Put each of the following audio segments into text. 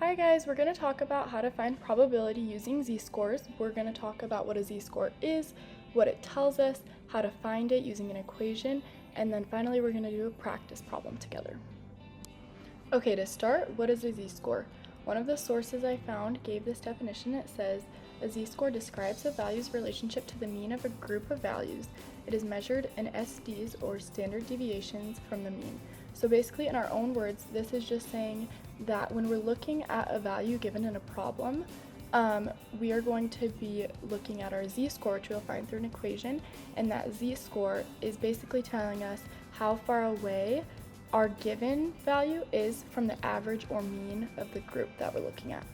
Hi guys, we're going to talk about how to find probability using z-scores. We're going to talk about what a z-score is, what it tells us, how to find it using an equation, and then finally we're going to do a practice problem together. Okay, to start, what is a z-score? One of the sources I found gave this definition. It says, a z-score describes a value's relationship to the mean of a group of values. It is measured in SDs, or standard deviations, from the mean. So basically, in our own words, this is just saying that when we're looking at a value given in a problem, we are going to be looking at our z-score to find through an equation, and that z-score is basically telling us how far away our given value is from the average or mean of the group that we're looking at.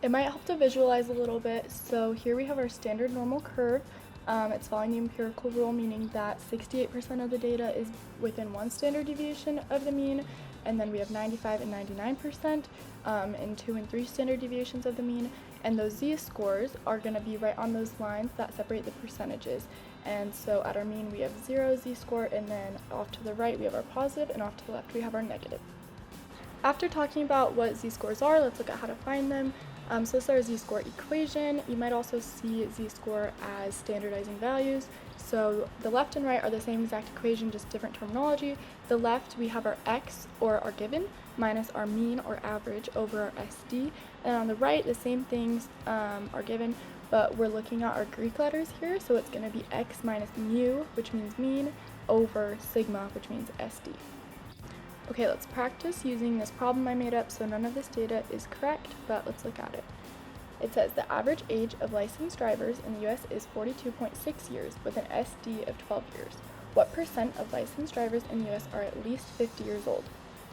It might help to visualize a little bit. So here we have our standard normal curve. It's following the empirical rule, meaning that 68% of the data is within one standard deviation of the mean, and then we have 95 and 99% in 2 and 3 standard deviations of the mean, and those z-scores are going to be right on those lines that separate the percentages. And so at our mean we have 0 z-score, and then off to the right we have our positive, and off to the left we have our negative. After talking about what z-scores are, let's look at how to find them. So this is our z-score equation. You might also see z-score as standardizing values. So the left and right are the same exact equation, just different terminology. The left, we have our x, or our given, minus our mean or average over our SD. And on the right, the same things are given, but we're looking at our Greek letters here. So it's going to be x minus mu, which means mean, over sigma, which means SD. Okay, let's practice using this problem I made up. So none of this data is correct, but let's look at it. It says the average age of licensed drivers in the US is 42.6 years with an SD of 12 years. What percent of licensed drivers in the US are at least 50 years old?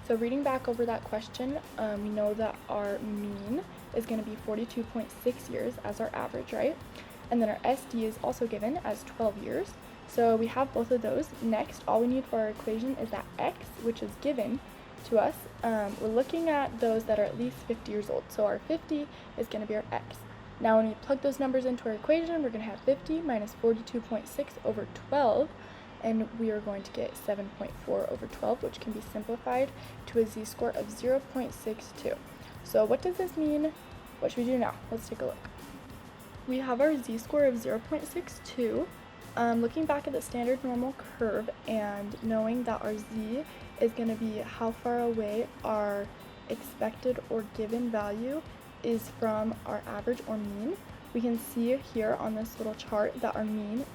So reading back over that question, we know that our mean is going to be 42.6 years as our average, right? And then our SD is also given as 12 years. So we have both of those. Next, all we need for our equation is that x, which is given to us. We're looking at those that are at least 50 years old. So our 50 is going to be our x. Now when we plug those numbers into our equation, we're going to have 50 minus 42.6 over 12, and we are going to get 7.4 over 12, which can be simplified to a z-score of 0.62. So what does this mean? What should we do now? Let's take a look. We have our z-score of 0.62. Looking back at the standard normal curve and knowing that our z is going to be how far away our expected or given value is from our average or mean, we can see here on this little chart that our mean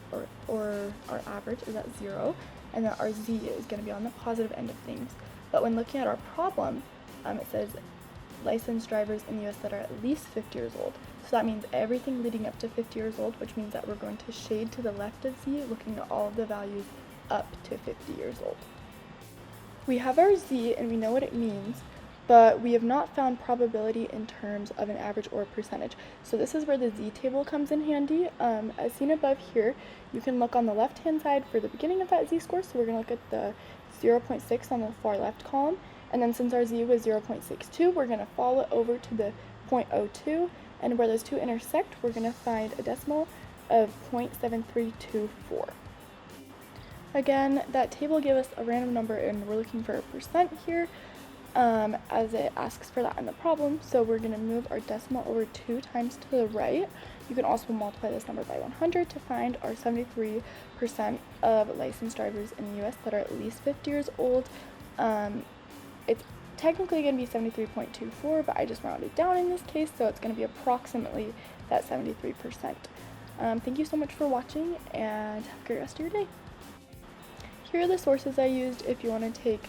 or our average is at 0, and that our z is going to be on the positive end of things. But when looking at our problem, it says licensed drivers in the US that are at least 50 years old. So that means everything leading up to 50 years old, which means that we're going to shade to the left of z, looking at all of the values up to 50 years old. We have our z and we know what it means, but we have not found probability in terms of an average or a percentage. So this is where the z table comes in handy. As seen above here, you can look on the left hand side for the beginning of that z-score. So we're going to look at the 0.6 on the far left column. And then since our z was 0.62, we're going to follow it over to the 0.02, and where those two intersect, we're going to find a decimal of 0.7324. Again, that table gave us a random number, and we're looking for a percent here, as it asks for that in the problem. So we're going to move our decimal over 2 times to the right. You can also multiply this number by 100 to find our 73% of licensed drivers in the US that are at least 50 years old. It's technically going to be 73.24, but I just rounded down in this case, so it's going to be approximately that 73%. Thank you so much for watching, and have a great rest of your day. Here are the sources I used if you want to take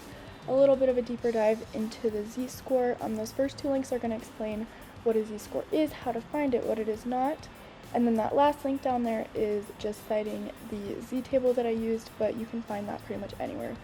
a little bit of a deeper dive into the z-score. Those first 2 links are going to explain what a z-score is, how to find it, what it is not, and then that last link down there is just citing the z-table that I used, but you can find that pretty much anywhere.